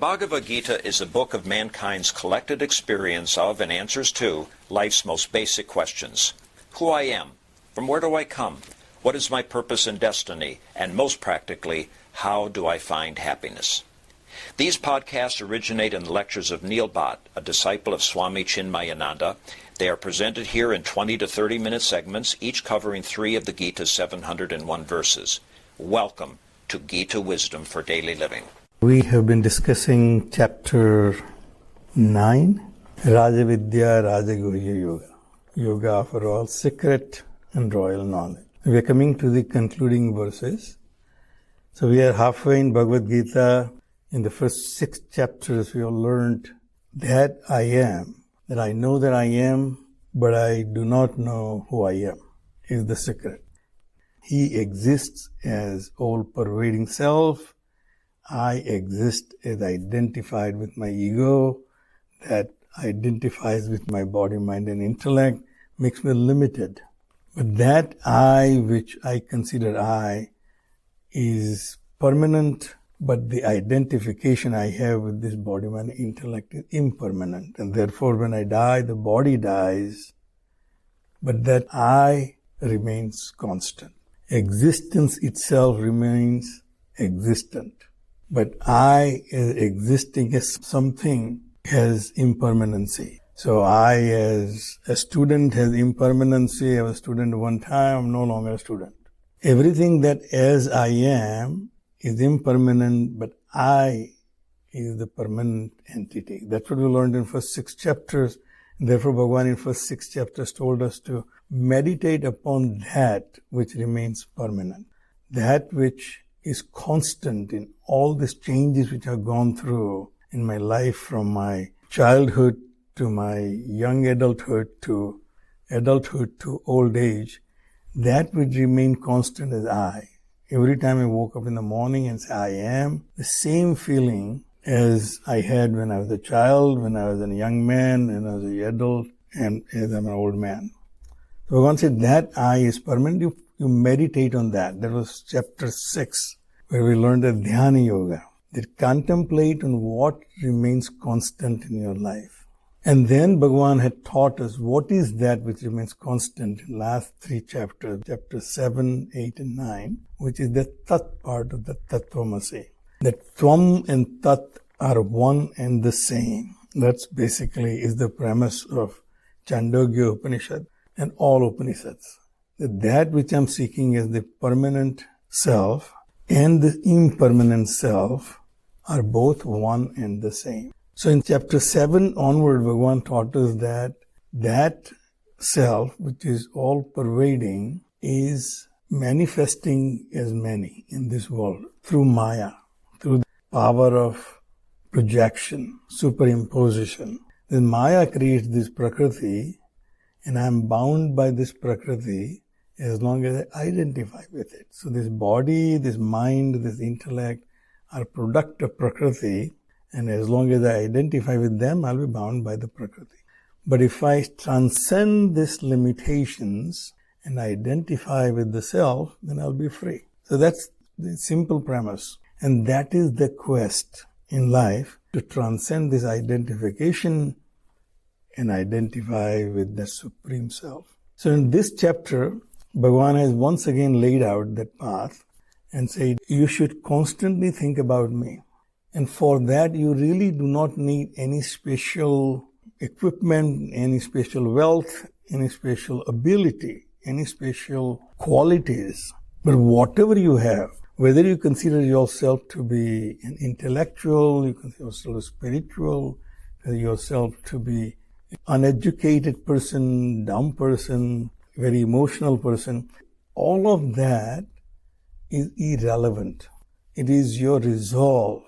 Bhagavad Gita is a book of mankind's collected experience of and answers to life's most basic questions. Who I am, from where do I come, what is my purpose and destiny, and most practically, how do I find happiness? These podcasts originate in the lectures of Neil Bhatt, a disciple of Swami Chinmayananda. They are presented here in 20 to 30-minute segments, each covering 3 of the Gita's 701 verses. Welcome to Gita Wisdom for Daily Living. We have been discussing chapter 9, Rajavidya Rajaguhya Yoga, Yoga for all secret and royal knowledge. We are coming to the concluding verses. So we are halfway in Bhagavad Gita. In the first 6 chapters we have learned that I am, that I know that I am, but I do not know who I am, is the secret. He exists as all-pervading self. I exist as identified with my ego, that identifies with my body, mind, and intellect, makes me limited. But that I, which I consider I, is permanent, but the identification I have with this body, mind, and intellect is impermanent. And therefore, when I die, the body dies, but that I remains constant. Existence itself remains existent. But I, as existing as something, has impermanency. So I, as a student, has impermanency. I was a student at one time, I'm no longer a student. Everything that as I am is impermanent, but I is the permanent entity. That's what we learned in first 6 chapters. Therefore, Bhagavan in first 6 chapters told us to meditate upon that which remains permanent, that which is constant in all these changes which I've gone through in my life, from my childhood to my young adulthood to old age. That which remain constant is I. Every time I woke up in the morning and say I am, the same feeling as I had when I was a child, when I was a young man, when I was an adult, and as I'm an old man. So Bhagavan said that I is permanent. You meditate on that. That was chapter 6, where we learned the Dhyana Yoga, that contemplate on what remains constant in your life. And then Bhagavan had taught us what is that which remains constant in last 3 chapters, chapters 7, 8, and 9, which is the Tat part of the Tattvamasi. That Tvam and Tat are one and the same. That's basically is the premise of Chandogya Upanishad and all Upanishads. That which I'm seeking is the permanent self and the impermanent self are both one and the same. So in chapter 7 onward, Bhagavan taught us that self, which is all-pervading, is manifesting as many in this world through Maya, through the power of projection, superimposition. Then Maya creates this Prakriti, and I'm bound by this Prakriti as long as I identify with it. So this body, this mind, this intellect are product of Prakriti, and as long as I identify with them, I'll be bound by the Prakriti. But if I transcend these limitations and identify with the self, then I'll be free. So that's the simple premise. And that is the quest in life, to transcend this identification and identify with the Supreme Self. So in this chapter, Bhagavan has once again laid out that path and said, you should constantly think about me. And for that, you really do not need any special equipment, any special wealth, any special ability, any special qualities. But whatever you have, whether you consider yourself to be an intellectual, you consider yourself spiritual, yourself to be uneducated person, dumb person, very emotional person, all of that is irrelevant. It is your resolve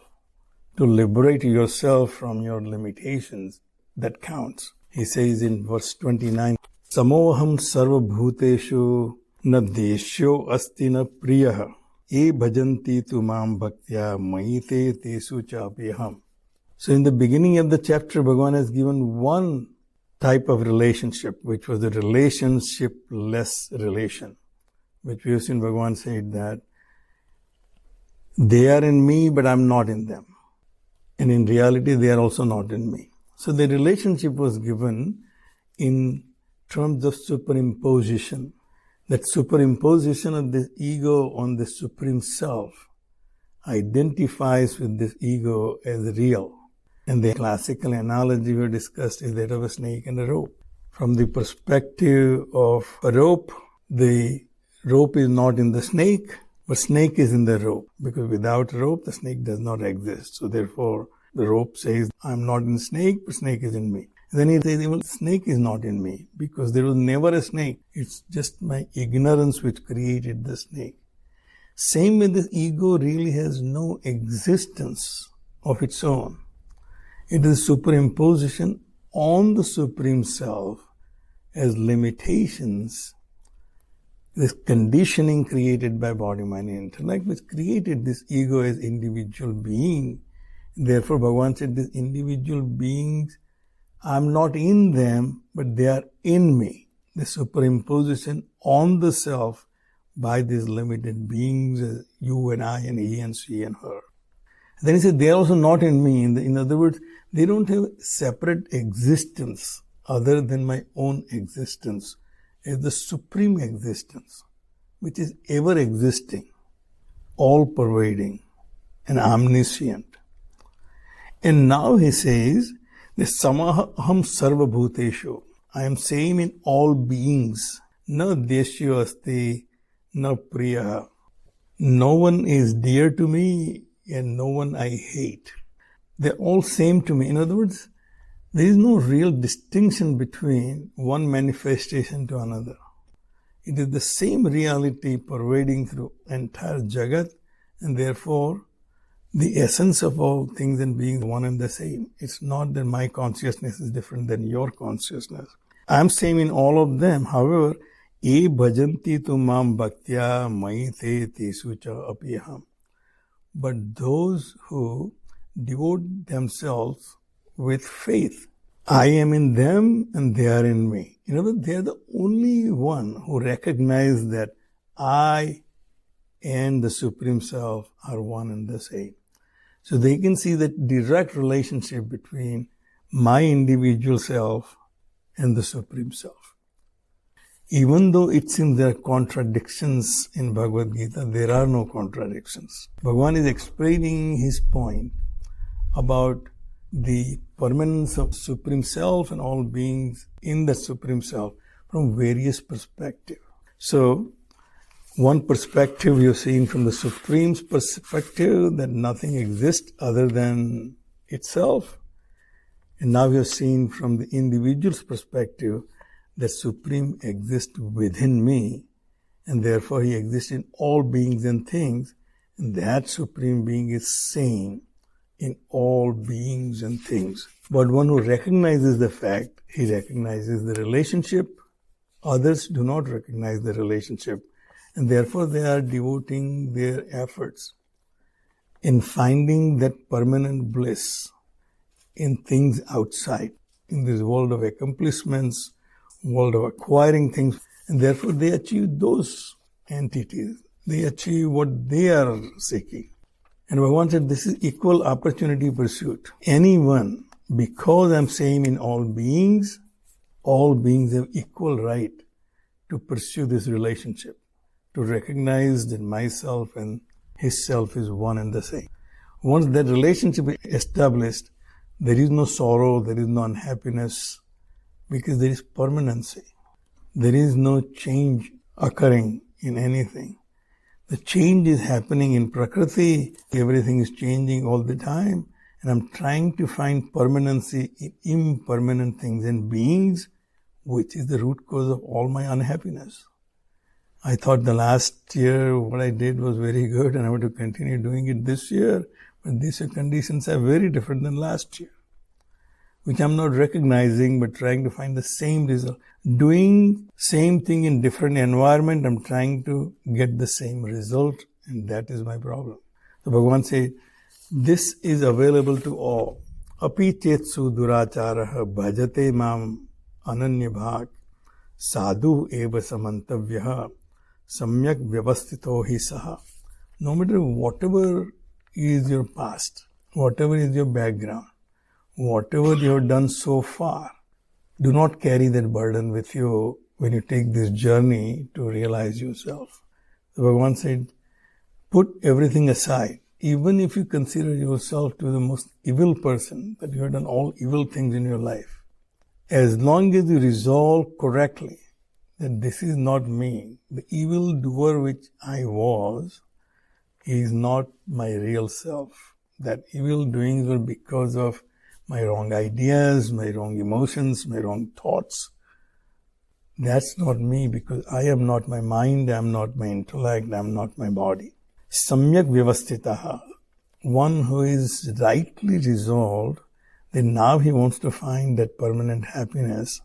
to liberate yourself from your limitations that counts. He says in verse 29, Samoham sarva bhuteshu na deshyo asti na priyah e bhajanti tu mam bhaktya maite tesu chapyaham. So in the beginning of the chapter, Bhagavan has given one type of relationship, which was the relationship-less relation, which we have seen Bhagavan said that they are in me, but I'm not in them. And in reality, they are also not in me. So the relationship was given in terms of superimposition. That superimposition of this ego on the Supreme Self identifies with this ego as real. And the classical analogy we discussed is that of a snake and a rope. From the perspective of a rope, the rope is not in the snake, but snake is in the rope. Because without rope, the snake does not exist. So therefore, the rope says, I'm not in snake, but snake is in me. And then he says, well, snake is not in me, because there was never a snake. It's just my ignorance which created the snake. Same with the ego really has no existence of its own. It is superimposition on the Supreme Self as limitations, this conditioning created by body, mind, and intellect, which created this ego as individual being. Therefore, Bhagavan said, these individual beings, I'm not in them, but they are in me. The superimposition on the self by these limited beings, you and I and he and she and her. Then he said, they are also not in me. In other words, they don't have separate existence other than my own existence as the supreme existence, which is ever existing, all pervading, and omniscient. And now he says, the samaham sarva bhuteshu, I am same in all beings, na deshyo asti, na priya. No one is dear to me and no one I hate. They're all same to me. In other words, there is no real distinction between one manifestation to another. It is the same reality pervading through entire Jagat, and therefore the essence of all things and beings one and the same. It's not that my consciousness is different than your consciousness. I'm same in all of them. However, e bhajanti tu mam bhaktya mai te tesu cha apiham. But those who devote themselves with faith, I am in them and they are in me. In other words, they are the only one who recognize that I and the Supreme Self are one and the same. So they can see the direct relationship between my individual self and the Supreme Self. Even though it seems there are contradictions in Bhagavad Gita, there are no contradictions. Bhagavan is explaining his point about the permanence of Supreme Self and all beings in the Supreme Self from various perspectives. So, one perspective you've seen from the Supreme's perspective, that nothing exists other than itself. And now you've seen from the individual's perspective that Supreme exists within me, and therefore he exists in all beings and things, and that Supreme Being is same in all beings and things. But one who recognizes the fact, he recognizes the relationship. Others do not recognize the relationship, and therefore they are devoting their efforts in finding that permanent bliss in things outside, in this world of accomplishments, world of acquiring things, and therefore they achieve those entities. They achieve what they are seeking. And Bhagavan said, this is equal opportunity pursuit. Anyone, because I'm same in all beings have equal right to pursue this relationship, to recognize that myself and his self is one and the same. Once that relationship is established, there is no sorrow, there is no unhappiness, because there is permanency. There is no change occurring in anything. The change is happening in Prakriti. Everything is changing all the time. And I'm trying to find permanency in impermanent things and beings, which is the root cause of all my unhappiness. I thought the last year what I did was very good and I want to continue doing it this year. But these conditions are very different than last year, which I'm not recognizing but trying to find the same result. Doing same thing in different environment, I'm trying to get the same result, and that is my problem. So Bhagavan said, this is available to all. Api chetsu duracharaha bhajate mam ananya bhak sadhu eva samantavyaha samyak vyavastito hi saha. No matter whatever is your past, whatever is your background, whatever you have done so far, do not carry that burden with you when you take this journey to realize yourself. So Bhagavan said, put everything aside. Even if you consider yourself to be the most evil person, that you have done all evil things in your life, as long as you resolve correctly that this is not me, the evil doer which I was is not my real self. That evil doings were because of my wrong ideas, my wrong emotions, my wrong thoughts. That's not me, because I am not my mind, I am not my intellect, I am not my body. Samyak vyavastitaha, one who is rightly resolved, then now he wants to find that permanent happiness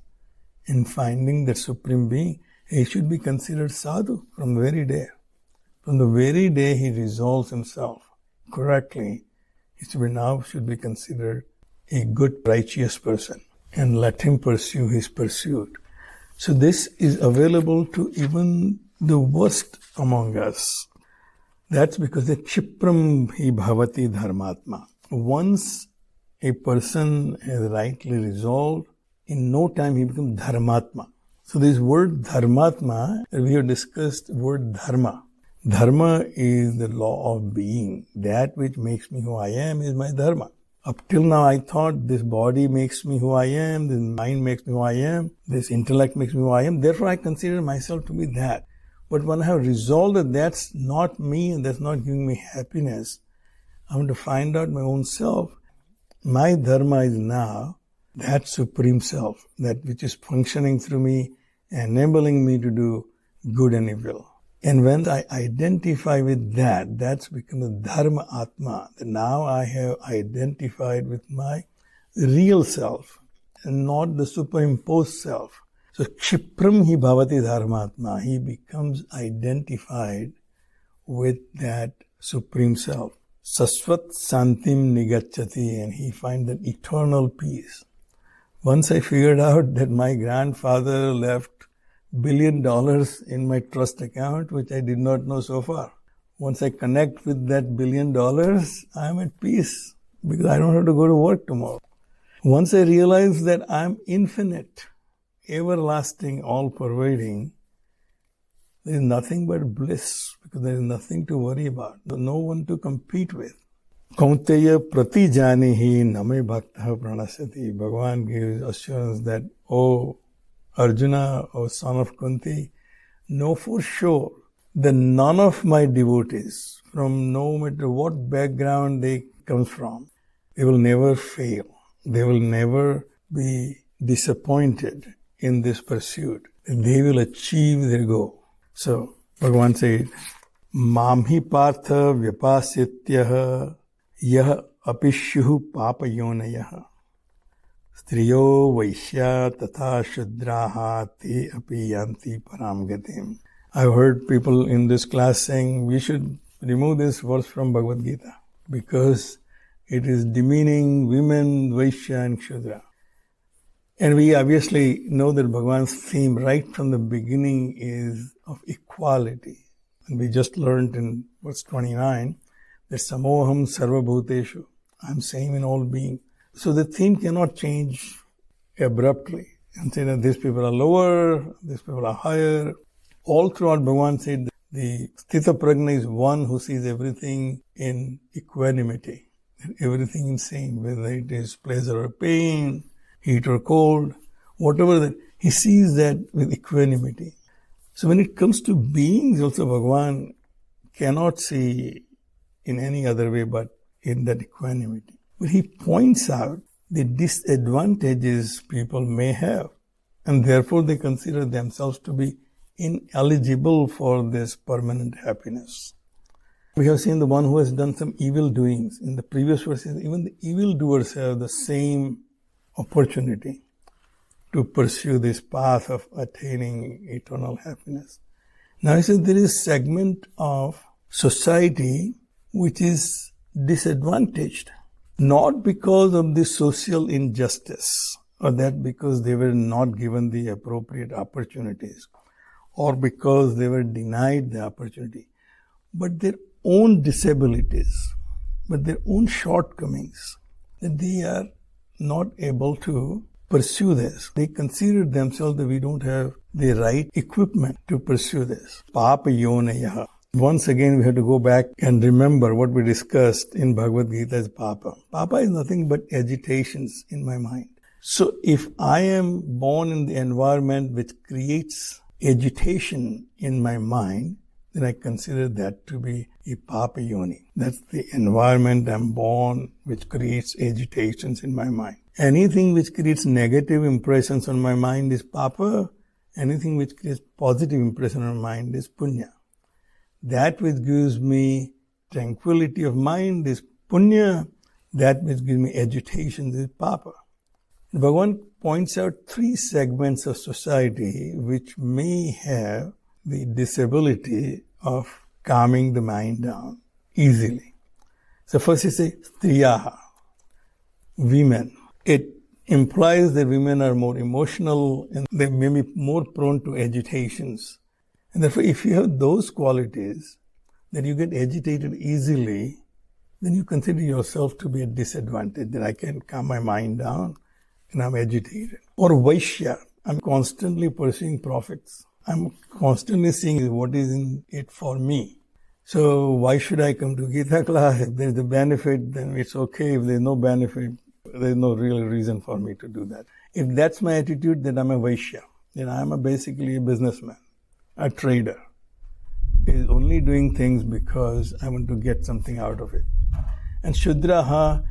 in finding that Supreme Being. He should be considered sadhu from the very day. From the very day he resolves himself correctly, he should be considered a good, righteous person, and let him pursue his pursuit. So this is available to even the worst among us. That's because the Chipram hi bhavati dharmatma. Once a person has rightly resolved, in no time he becomes dharmatma. So this word dharmatma, we have discussed word dharma. Dharma is the law of being. That which makes me who I am is my dharma. Up till now I thought this body makes me who I am, this mind makes me who I am, this intellect makes me who I am. Therefore I consider myself to be that. But when I have resolved that that's not me and that's not giving me happiness, I want to find out my own self. My dharma is now that Supreme Self, that which is functioning through me, enabling me to do good and evil. And when I identify with that, that's become the Dharma Atma. Now I have identified with my real self and not the superimposed self. So Kshipram hi bhavati dharmatma. He becomes identified with that Supreme Self. Saswat santim nigacchati, and he finds that eternal peace. Once I figured out that my grandfather left $1 billion in my trust account, which I did not know so far. Once I connect with that $1 billion, I am at peace because I don't have to go to work tomorrow. Once I realize that I am infinite, everlasting, all-pervading, there is nothing but bliss because there is nothing to worry about, no one to compete with. Kaunteya prati janihi name bhakta pranasati. Bhagavan gives assurance that, oh Arjuna, O son of Kunti, know for sure that none of my devotees, from no matter what background they come from, they will never fail. They will never be disappointed in this pursuit. They will achieve their goal. So, Bhagavan said, Mamhi partha vyapasityaha yah apishyuhu papayonayah. Striyo vaishya tatha shudraha te api yanti param gatim. I've heard people in this class saying we should remove this verse from Bhagavad Gita because it is demeaning women, Vaishya and Shudra. And we obviously know that Bhagavan's theme right from the beginning is of equality. And we just learned in verse 29 that Samoham Sarva Bhuteshu. I'm same in all being. So the theme cannot change abruptly and say that these people are lower, these people are higher. All throughout Bhagavan said the Sthita Prajna is one who sees everything in equanimity, everything in same, whether it is pleasure or pain, heat or cold, whatever that, he sees that with equanimity. So when it comes to beings also, Bhagavan cannot see in any other way but in that equanimity. But he points out the disadvantages people may have, and therefore they consider themselves to be ineligible for this permanent happiness. We have seen the one who has done some evil doings. In the previous verses, even the evildoers have the same opportunity to pursue this path of attaining eternal happiness. Now he says there is a segment of society which is disadvantaged, not because of the social injustice or that because they were not given the appropriate opportunities or because they were denied the opportunity, but their own disabilities. but their own shortcomings, that they are not able to pursue this. They consider themselves that we don't have the right equipment to pursue this. Papa yonayaha. Once again, we have to go back and remember what we discussed in Bhagavad Gita as Papa. Papa is nothing but agitations in my mind. So if I am born in the environment which creates agitation in my mind, then I consider that to be a Papa Yoni. That's the environment I'm born which creates agitations in my mind. Anything which creates negative impressions on my mind is Papa. Anything which creates positive impression on my mind is Punya. That which gives me tranquility of mind is Punya. That which gives me agitation is Papa. Bhagavan points out three segments of society which may have the disability of calming the mind down easily. So first he says, Striyaha, women. It implies that women are more emotional and they may be more prone to agitations. And therefore, if you have those qualities, that you get agitated easily, then you consider yourself to be a disadvantage, that I can calm my mind down and I'm agitated. Or Vaishya, I'm constantly pursuing profits. I'm constantly seeing what is in it for me. So why should I come to Gita class? If there's a benefit, then it's okay. If there's no benefit, there's no real reason for me to do that. If that's my attitude, then I'm a Vaishya. Then I'm basically a businessman, a trader. Is only doing things because I want to get something out of it. And Shudraha,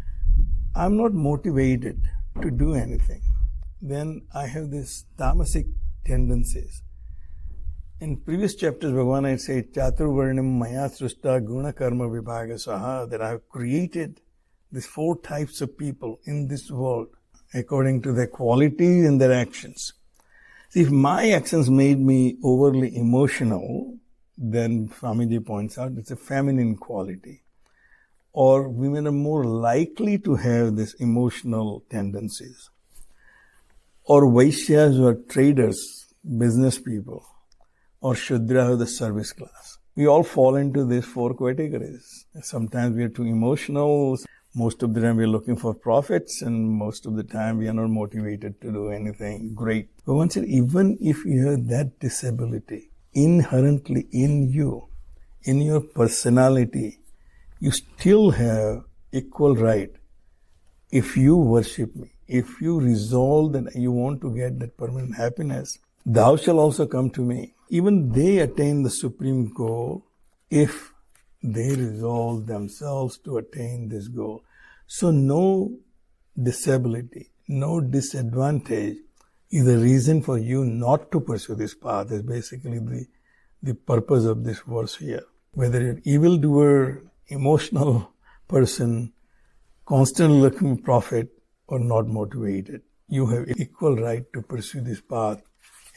I'm not motivated to do anything. Then I have these tamasic tendencies. In previous chapters, Bhagavan had said, Chaturvarnam maya srushta guna karma vibhaga saha, that I have created these four types of people in this world according to their qualities and their actions. See, if my actions made me overly emotional, then Swamiji points out it's a feminine quality. Or women are more likely to have these emotional tendencies. Or Vaishyas who are traders, business people. Or Shudra who are the service class. We all fall into these four categories. Sometimes we are too emotional. Most of the time we are looking for profits, and most of the time we are not motivated to do anything great. But once said, even if you have that disability inherently in you, in your personality, you still have equal right. If you worship me, if you resolve that you want to get that permanent happiness, thou shalt also come to me. Even they attain the supreme goal if they resolve themselves to attain this goal. So no disability, no disadvantage is the reason for you not to pursue this path, is basically the purpose of this verse here. Whether you're an evildoer, emotional person, constantly looking for profit, or not motivated, you have equal right to pursue this path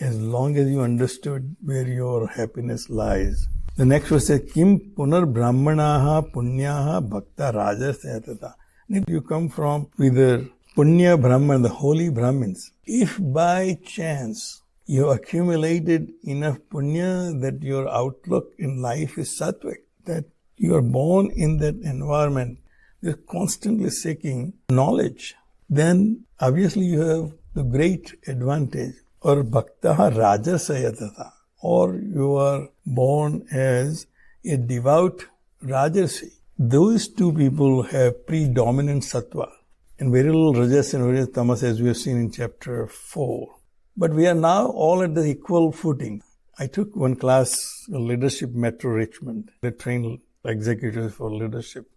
as long as you understood where your happiness lies. The next verse says, Kim punar brahmanaha punyaha bhakta rajasyatata. If you come from either punya brahman, the holy Brahmins, if by chance you accumulated enough punya that your outlook in life is sattvic, that you are born in that environment, you're constantly seeking knowledge, then obviously you have the great advantage. Or bhaktaha rajasayatata, or you are born as a devout rajarsi. Those two people have predominant sattva and very little rajas and very little tamas, as we have seen in chapter 4. But we are now all at the equal footing. I took one class, Leadership Metro Richmond. They train executives for leadership.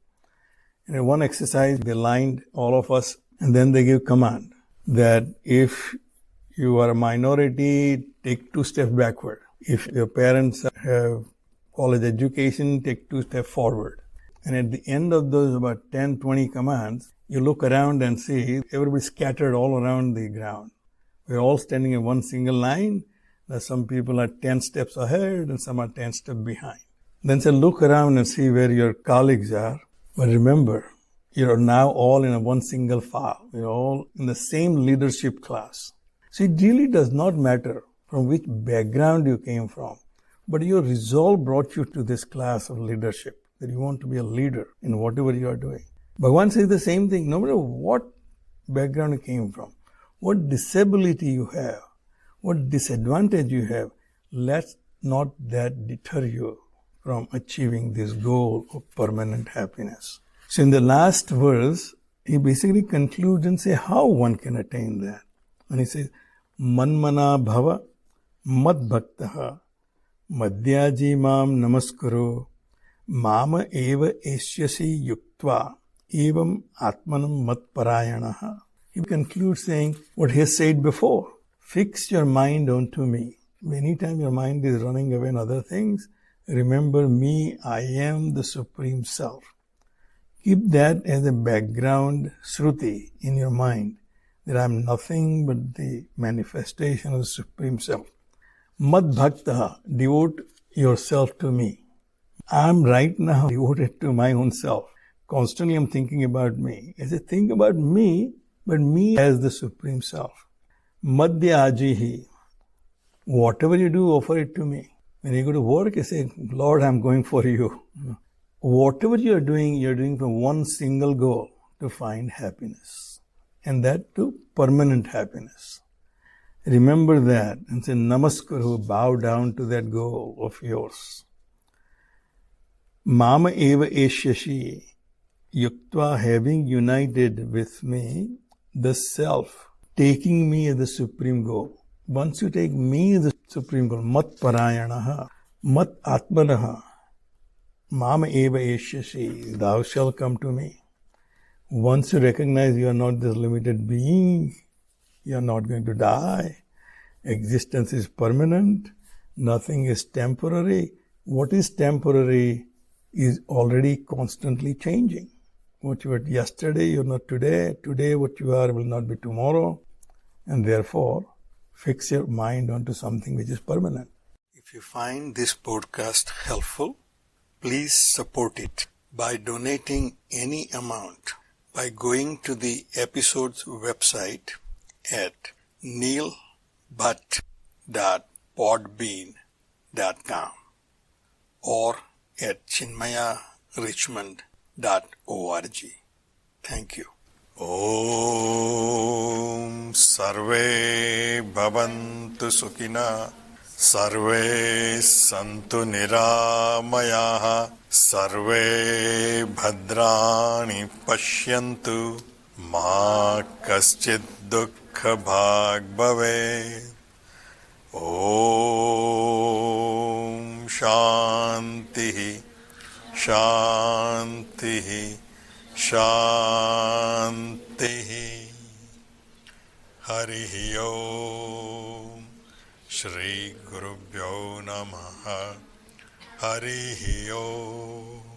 And in one exercise, they lined all of us, and then they give command that if you are a minority, take 2 steps backward. If your parents have college education, take 2 steps forward. And at the end of those about 10, 20 commands, you look around and see everybody scattered all around the ground. We're all standing in one single line. Some people are 10 steps ahead and some are 10 steps behind. Then say, look around and see where your colleagues are. But remember, you're now all in one single file. You're all in the same leadership class. So it really does not matter from which background you came from, but your resolve brought you to this class of leadership. that you want to be a leader in whatever you are doing. Bhagavan says the same thing, no matter what background you came from, what disability you have, what disadvantage you have, let not that deter you from achieving this goal of permanent happiness. So in the last verse, he basically concludes and says how one can attain that. And he says, Manmana bhava mad bhaktaha madhyaji mam namaskaro mama eva eshyasi yuktva evam atmanam mat parayanaha. He concludes saying what he has said before. Fix your mind onto me. Anytime your mind is running away on other things, remember me, I am the Supreme Self. Keep that as a background Shruti in your mind, that I am nothing but the manifestation of the Supreme Self. Mad Bhaktaha, devote yourself to me. I am right now devoted to my own self. Constantly I am thinking about me. I say, think about me, but me as the Supreme Self. Madhya ajihi. Whatever you do, offer it to me. When you go to work, you say, Lord, I am going for you. Whatever you're doing for one single goal, to find happiness. And that too, permanent happiness. Remember that and say, Namaskaru, bow down to that goal of yours. Mama eva esyashi, yuktva, having united with me, the self, taking me as the supreme goal. Once you take me as the supreme goal, mat parayanaha, mat atmanaha, mama eva esyashi, thou shalt come to me. Once you recognize you are not this limited being, you are not going to die, existence is permanent, nothing is temporary. What is temporary is already constantly changing. What you were yesterday, you are not today. Today, what you are will not be tomorrow. And therefore, fix your mind onto something which is permanent. If you find this podcast helpful, please support it by donating any amount by going to the episode's website at neilbhatt.podbean.com or at chinmayarichmond.org. Thank you. Om Sarve Bhavantu Sukhina Sarve Santu Niramayaha Sarve Bhadrani Pashyantu Ma Kaschid Dukkha Bhag Bhave. Om Shanti Shanti Shanti. Harihi Om. Shri Gurubhyo Namaha. Harihi Om.